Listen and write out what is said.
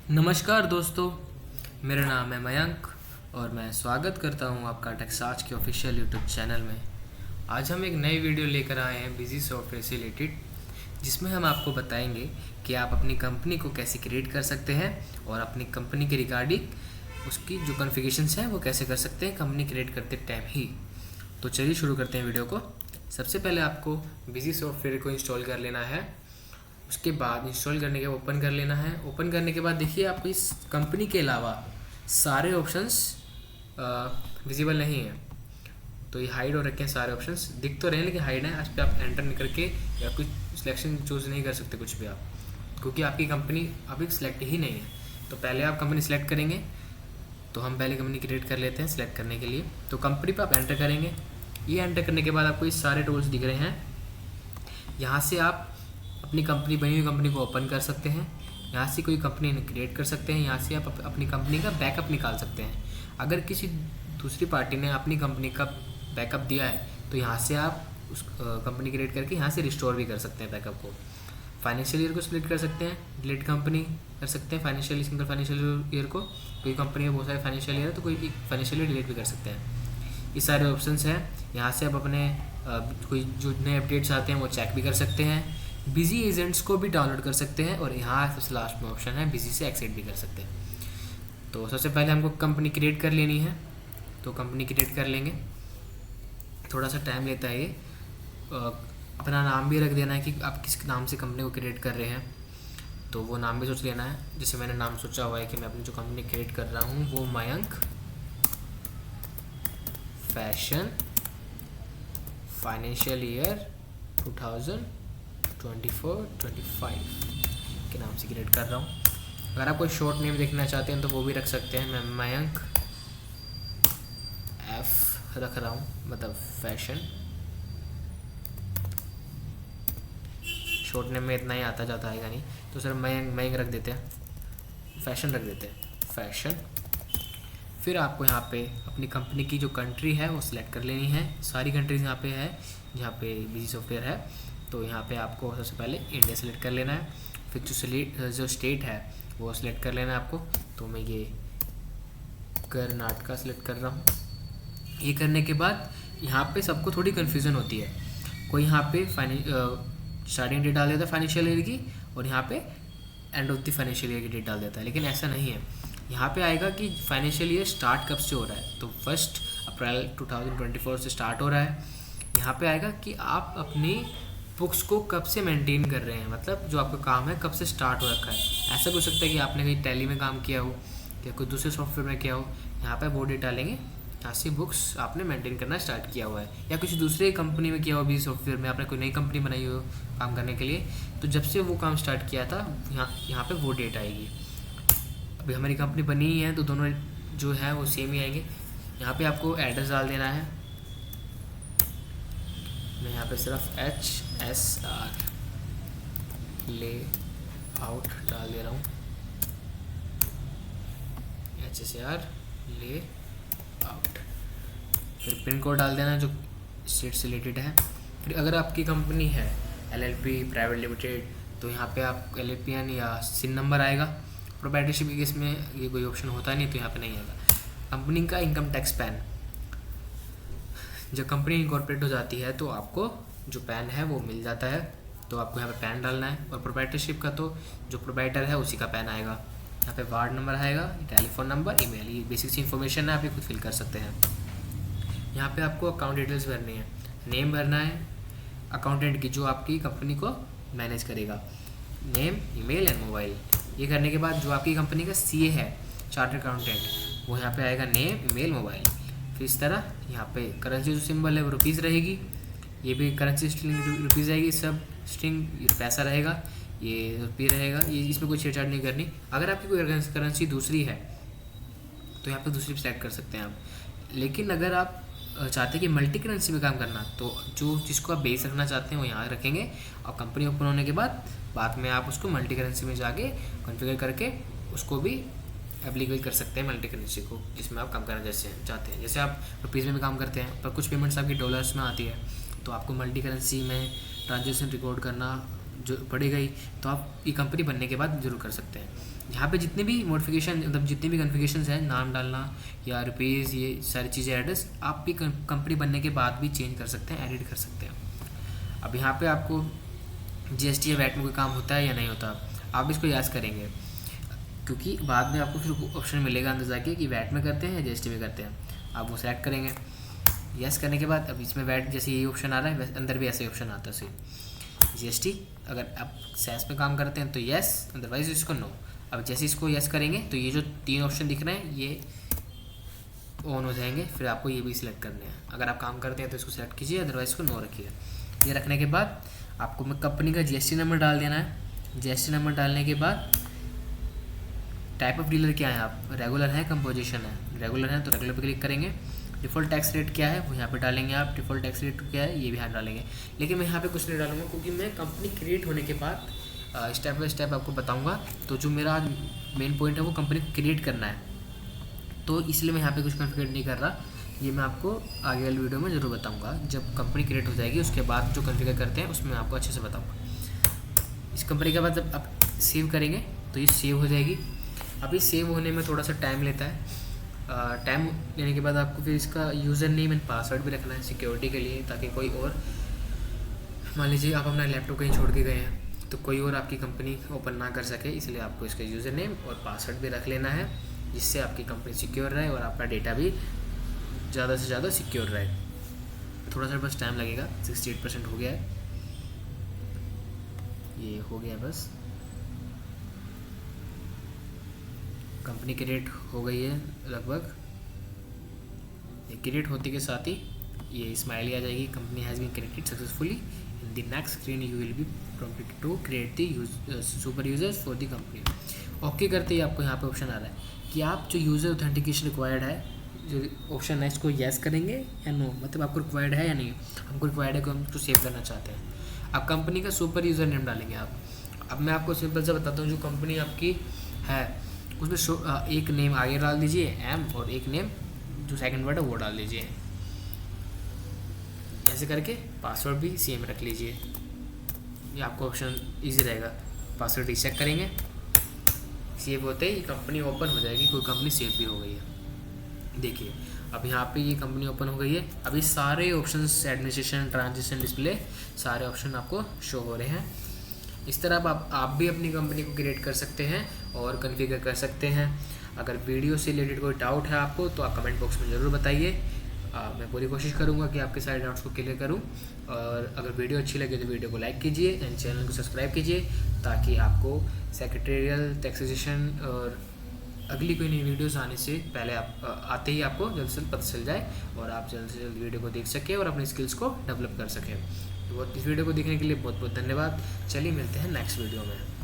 नमस्कार दोस्तों, मेरा नाम है मयंक और मैं स्वागत करता हूं आपका टेक्सास के ऑफिशियल यूट्यूब चैनल में। आज हम एक नई वीडियो लेकर आए हैं बिजी सॉफ्टवेयर से रिलेटेड, जिसमें हम आपको बताएंगे कि आप अपनी कंपनी को कैसे क्रिएट कर सकते हैं और अपनी कंपनी के रिगार्डिंग उसकी जो कॉन्फ़िगरेशंस हैं वो कैसे कर सकते हैं कंपनी क्रिएट करते टाइम ही। तो चलिए शुरू करते हैं वीडियो को। सबसे पहले आपको बिजी सॉफ्टवेयर को इंस्टॉल कर लेना है। उसके बाद इंस्टॉल करने के बाद ओपन कर लेना है। ओपन करने के बाद देखिए आपको इस कंपनी के अलावा सारे ऑप्शंस विजिबल नहीं है, तो ये हाइड हो रखे हैं। सारे ऑप्शंस दिख तो रहे हैं लेकिन हाइड है। इस पर आप एंटर नहीं करके या कुछ सिलेक्शन चूज़ नहीं कर सकते कुछ भी आप, क्योंकि आपकी कंपनी अभी सिलेक्ट ही नहीं है। तो पहले आप कंपनी सेलेक्ट करेंगे, तो हम पहले कंपनी क्रिएट कर लेते हैं सिलेक्ट करने के लिए। तो कंपनी पर आप एंटर करेंगे। ये एंटर करने के बाद आपको ये सारे टूल्स दिख रहे हैं। यहाँ से आप अपनी कंपनी बनी हुई कंपनी को ओपन कर सकते हैं। यहाँ से कोई कंपनी क्रिएट कर सकते हैं। यहाँ से आप अपनी कंपनी का बैकअप निकाल सकते हैं। अगर किसी दूसरी पार्टी ने अपनी कंपनी का बैकअप दिया है तो यहाँ से आप उस कंपनी क्रिएट करके यहाँ से रिस्टोर भी कर सकते हैं बैकअप को। फाइनेंशियल ईयर को सिलेक्ट कर सकते हैं, डिलीट कंपनी कर सकते हैं। फाइनेंशियल सिंगल फाइनेंशियल ईयर को, कोई कंपनी में बहुत सारे फाइनेंशियल ईयर है तो कोई फाइनेंशियल ईयर डिलीट भी कर सकते हैं। ये सारे ऑप्शंस हैं। यहाँ से आप अपने कोई जो नए अपडेट्स आते हैं वो चेक भी कर सकते हैं। बिजी एजेंट्स को भी डाउनलोड कर सकते हैं और यहाँ सबसे लास्ट में ऑप्शन है बिजी से एक्सिट भी कर सकते हैं। तो सबसे पहले हमको कंपनी क्रिएट कर लेनी है, तो कंपनी क्रिएट कर लेंगे। थोड़ा सा टाइम लेता है ये। अपना नाम भी रख देना है कि आप किस नाम से कंपनी को क्रिएट कर रहे हैं, तो वो नाम भी सोच लेना है। जैसे मैंने नाम सोचा हुआ है कि मैं अपनी जो कंपनी क्रिएट कर रहा हूँ वो मयंक फैशन फाइनेंशियल ईयर 2024-25 के नाम से क्रिएट कर रहा हूँ। अगर आप कोई शॉर्ट नेम देखना चाहते हैं तो वो भी रख सकते हैं। मैं मयंक एफ रख रहा हूँ, मतलब फैशन। शॉर्ट नेम में इतना ही आता जाता है नहीं, तो सर मयंक मयंक रख देते हैं, फैशन रख देते हैं, फैशन। फिर आपको यहाँ पे अपनी कंपनी की जो कंट्री है वो सिलेक्ट कर लेनी है। सारी कंट्रीज यहाँ पे है जहाँ पे बिजी सॉफ्टवेयर है। तो यहाँ पे आपको सबसे पहले इंडिया सेलेक्ट कर लेना है। फिर जो स्टेट है वो सिलेक्ट कर लेना है आपको। तो मैं ये कर्नाटका सेलेक्ट कर रहा हूँ। ये करने के बाद यहाँ पे सबको थोड़ी कन्फ्यूज़न होती है। कोई यहाँ पे स्टार्टिंग डेट डाल देता है फाइनेंशियल ईयर की, और यहाँ पे end of the financial year की डेट डाल देता है, लेकिन ऐसा नहीं है। यहाँ पे आएगा कि फाइनेंशियल ईयर स्टार्ट कब से हो रहा है, तो 1 अप्रैल 2024 से स्टार्ट हो रहा है। यहाँ पे आएगा कि आप अपनी बुक्स को कब से मेंटेन कर रहे हैं, मतलब जो आपका काम है कब से स्टार्ट हो रखा है। ऐसा भी हो सकता है कि आपने कहीं टैली में काम किया हो या कोई दूसरे सॉफ्टवेयर में किया हो। यहाँ पे वो डेट डालेंगे यहाँ से बुक्स आपने मेंटेन करना स्टार्ट किया हुआ है, या किसी दूसरे कंपनी में किया हो भी सॉफ्टवेयर में, आपने कोई नई कंपनी बनाई हो काम करने के लिए, तो जब से वो काम स्टार्ट किया था यहाँ पे वो डेट आएगी। अभी हमारी कंपनी बनी ही है तो दोनों जो है वो सेम ही आएंगे। यहाँ पे आपको एड्रेस डाल देना है। मैं यहाँ पे सिर्फ HSR ले आउट डाल दे रहा हूँ, HSR ले आउट। फिर पिन कोड डाल देना जो स्टेट से रिलेटेड है। फिर अगर आपकी कंपनी है LLP प्राइवेट लिमिटेड, तो यहाँ पे आप LLPN या सिन नंबर आएगा। प्रोप्राइटरशिप के केस में ये कोई ऑप्शन होता नहीं, तो यहाँ पे नहीं आएगा। कंपनी का इनकम टैक्स पैन, जब कंपनी इनकॉर्पोरेट हो जाती है तो आपको जो पैन है वो मिल जाता है, तो आपको यहाँ पे पैन डालना है। और प्रोप्राइटरशिप का तो जो प्रोप्राइटर है उसी का पैन आएगा। यहाँ पे वार्ड नंबर आएगा, टेलीफोन नंबर, ईमेल, ये बेसिक सी इन्फॉर्मेशन है, आप ये खुद फिल कर सकते हैं। यहाँ पे आपको अकाउंट डिटेल्स भरनी है, नेम भरना है अकाउंटेंट की जो आपकी कंपनी को मैनेज करेगा, नेम, ईमेल एंड मोबाइल। ये करने के बाद जो आपकी कंपनी का CA है, चार्टर्ड अकाउंटेंट, वो यहाँ पे आएगा, नेम, ईमेल, मोबाइल। फिर इस तरह यहाँ पे करेंसी जो सिंबल है वो रुपीज़ रहेगी, ये भी करेंसी स्ट्रिंग रुपीज़ आएगी, सब स्ट्रिंग पैसा रहेगा, ये रुपये रहेगा। ये इसमें कोई छेड़छाड़ नहीं करनी। अगर आपकी कोई करेंसी दूसरी है तो यहाँ पे दूसरी सेलेक्ट कर सकते हैं आप। लेकिन अगर आप चाहते हैं कि मल्टी करेंसी में काम करना, तो जो जिसको आप बेस रखना चाहते हैं वो यहाँ रखेंगे, और कंपनी ओपन होने के बाद में आप उसको मल्टी करेंसी में जाके कॉन्फ़िगर करके उसको भी एप्लीकेबल कर सकते हैं मल्टी करेंसी को, जिसमें आप काम करना जैसे चाहते हैं। जैसे आप रुपीज़ में भी काम करते हैं पर कुछ पेमेंट्स आपकी डॉलर्स में आती है, तो आपको मल्टी करेंसी में ट्रांजेक्शन रिकॉर्ड करना जो पड़ेगा ही, तो आप ये कंपनी बनने के बाद जरूर कर सकते हैं। यहाँ पे जितने भी मॉडिफिकेशन मतलब जितने भी कन्फिगरेशंस हैं, नाम डालना या रुपीज़, ये सारी चीज़ें, एड्रेस, आप भी कंपनी बनने के बाद भी चेंज कर सकते हैं, एडिट कर सकते हैं। अब यहाँ पे आपको जीएसटी या वैट में कोई काम होता है या नहीं होता, आप इसको याद करेंगे, क्योंकि बाद में आपको फिर ऑप्शन मिलेगा अंदर जाके कि वैट में करते हैं या जीएसटी में करते हैं, आप वो सेलेक्ट करेंगे। यस करने के बाद अब इसमें वैट जैसे यही ऑप्शन आ रहा है, अंदर भी ऐसे ही ऑप्शन आता है सेम। जीएसटी अगर आप सैस में काम करते हैं तो यस, अदरवाइज इसको नो। अब जैसे इसको यस करेंगे तो ये जो 3 ऑप्शन दिख रहे हैं ये ऑन हो जाएंगे, फिर आपको ये भी सिलेक्ट करने हैं। अगर आप काम करते हैं तो इसको सिलेक्ट कीजिए, अदरवाइज इसको नो रखिए। ये रखने के बाद आपको कंपनी का जीएसटी नंबर डाल देना है। जीएसटी नंबर डालने के बाद टाइप ऑफ डीलर क्या है, आप रेगुलर है, कंपोजिशन है। रेगुलर है तो रेगुलर पे क्लिक करेंगे। डिफ़ॉल्ट टैक्स रेट क्या है वो यहाँ पे डालेंगे आप। डिफ़ॉल्ट टैक्स रेट क्या है ये भी यहाँ डालेंगे, लेकिन मैं यहाँ पे कुछ नहीं डालूंगा क्योंकि मैं कंपनी क्रिएट होने के बाद स्टेप बाय स्टेप आपको बताऊंगा। तो जो मेरा आज मेन पॉइंट है वो कंपनी को क्रिएट करना है, तो इसलिए मैं यहाँ पे कुछ कॉन्फ़िगर नहीं कर रहा। ये मैं आपको आगे वाली वीडियो में ज़रूर बताऊँगा। जब कंपनी क्रिएट हो जाएगी उसके बाद जो कॉन्फ़िगर करते हैं उसमें आपको अच्छे से बताऊँगा। इस कंपनी के बाद जब आप सेव करेंगे तो ये सेव हो जाएगी। अभी सेव होने में थोड़ा सा टाइम लेता है। टाइम लेने के बाद आपको फिर इसका यूज़र नेम एंड पासवर्ड भी रखना है सिक्योरिटी के लिए, ताकि कोई और, मान लीजिए आप अपना लैपटॉप कहीं छोड़ के गए हैं तो कोई और आपकी कंपनी ओपन ना कर सके, इसलिए आपको इसका यूज़र नेम और पासवर्ड भी रख लेना है, जिससे आपकी कंपनी सिक्योर रहे और आपका डेटा भी ज़्यादा से ज़्यादा सिक्योर रहे। थोड़ा सा बस टाइम लगेगा। 68% हो गया है, ये हो गया बस। कंपनी क्रिएट हो गई है लगभग। ये क्रिएट होते के साथ ही ये स्माइली आ जाएगी, company has been created successfully. In the next screen you will be prompted to create the super users for the company. Okay करते ही आपको यहाँ पे ऑप्शन आ रहा है कि आप जो यूज़र ऑथेंटिकेशन रिक्वायर्ड है, जो ऑप्शन है इसको येस करेंगे या नो, मतलब आपको रिक्वायर्ड है या नहीं। हमको रिक्वायर्ड है कि हम इसको सेव करना चाहते हैं। अब कंपनी का सुपर यूज़र नेम डालेंगे आप। अब मैं आपको सिंपल सा बताता हूँ, जो कंपनी आपकी है उसमें एक नेम आगे डाल दीजिए एम, और एक नेम जो सेकंड वर्ड है वो डाल दीजिए। ऐसे करके पासवर्ड भी सेम रख लीजिए, ये आपको ऑप्शन इजी रहेगा। पासवर्ड रीचेक करेंगे, सेव होते ही कंपनी ओपन हो जाएगी। कोई कंपनी सेव भी हो गई है। देखिए अब यहाँ पे ये कंपनी ओपन हो गई है। अभी सारे ऑप्शंस, एडमिनिस्ट्रेशन, ट्रांजेक्शन, डिस्प्ले, सारे ऑप्शन आपको शो हो रहे हैं। इस तरह आप भी अपनी कंपनी को क्रिएट कर सकते हैं और कॉन्फ़िगर कर सकते हैं। अगर वीडियो से रिलेटेड कोई डाउट है आपको तो आप कमेंट बॉक्स में ज़रूर बताइए। मैं पूरी कोशिश करूँगा कि आपके सारे डाउट्स को क्लियर करूँ। और अगर वीडियो अच्छी लगे तो वीडियो को लाइक कीजिए एंड चैनल को सब्सक्राइब कीजिए, ताकि आपको सेक्रेटरियल, टैक्सेशन और अगली कोई नई वीडियोस आने से पहले आते ही आपको जल्द से जल्द पता चल जाए और आप जल्द से जल्द वीडियो को देख सकें और अपने स्किल्स को डेवलप कर सकें। तो इस वीडियो को देखने के लिए बहुत बहुत धन्यवाद। चलिए मिलते हैं नेक्स्ट वीडियो में।